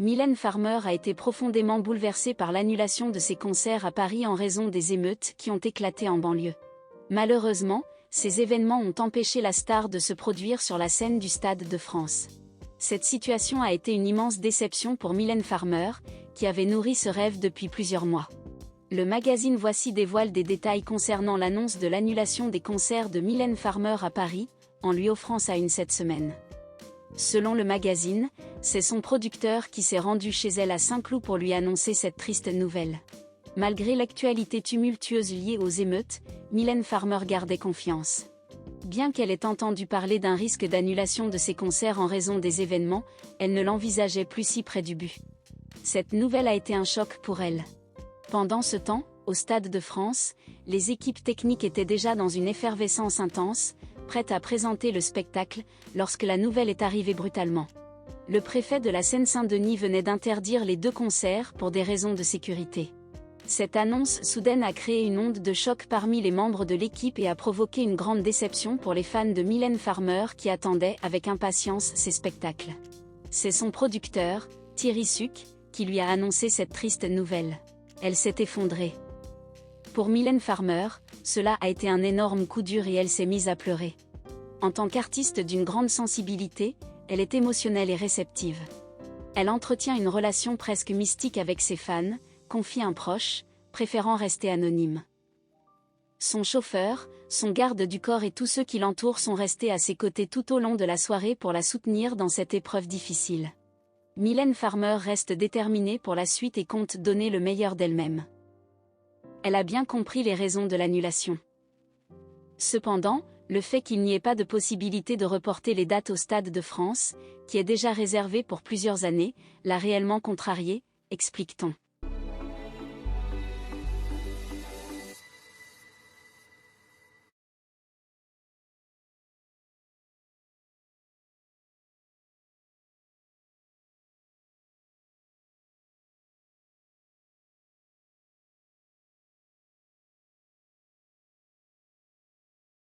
Mylène Farmer a été profondément bouleversée par l'annulation de ses concerts à Paris en raison des émeutes qui ont éclaté en banlieue. Malheureusement, ces événements ont empêché la star de se produire sur la scène du Stade de France. Cette situation a été une immense déception pour Mylène Farmer, qui avait nourri ce rêve depuis plusieurs mois. Le magazine Voici dévoile des détails concernant l'annonce de l'annulation des concerts de Mylène Farmer à Paris, en lui offrant sa une cette semaine. Selon le magazine, c'est son producteur qui s'est rendu chez elle à Saint-Cloud pour lui annoncer cette triste nouvelle. Malgré l'actualité tumultueuse liée aux émeutes, Mylène Farmer gardait confiance. Bien qu'elle ait entendu parler d'un risque d'annulation de ses concerts en raison des événements, elle ne l'envisageait plus si près du but. Cette nouvelle a été un choc pour elle. Pendant ce temps, au Stade de France, les équipes techniques étaient déjà dans une effervescence intense, prêtes à présenter le spectacle, lorsque la nouvelle est arrivée brutalement. Le préfet de la Seine-Saint-Denis venait d'interdire les 2 concerts pour des raisons de sécurité. Cette annonce soudaine a créé une onde de choc parmi les membres de l'équipe et a provoqué une grande déception pour les fans de Mylène Farmer qui attendaient avec impatience ses spectacles. C'est son producteur, Thierry Suc, qui lui a annoncé cette triste nouvelle. Elle s'est effondrée. Pour Mylène Farmer, cela a été un énorme coup dur et elle s'est mise à pleurer. En tant qu'artiste d'une grande sensibilité, elle est émotionnelle et réceptive. Elle entretient une relation presque mystique avec ses fans, confie un proche, préférant rester anonyme. Son chauffeur, son garde du corps et tous ceux qui l'entourent sont restés à ses côtés tout au long de la soirée pour la soutenir dans cette épreuve difficile. Mylène Farmer reste déterminée pour la suite et compte donner le meilleur d'elle-même. Elle a bien compris les raisons de l'annulation. Cependant, le fait qu'il n'y ait pas de possibilité de reporter les dates au Stade de France, qui est déjà réservé pour plusieurs années, l'a réellement contrariée, explique-t-on.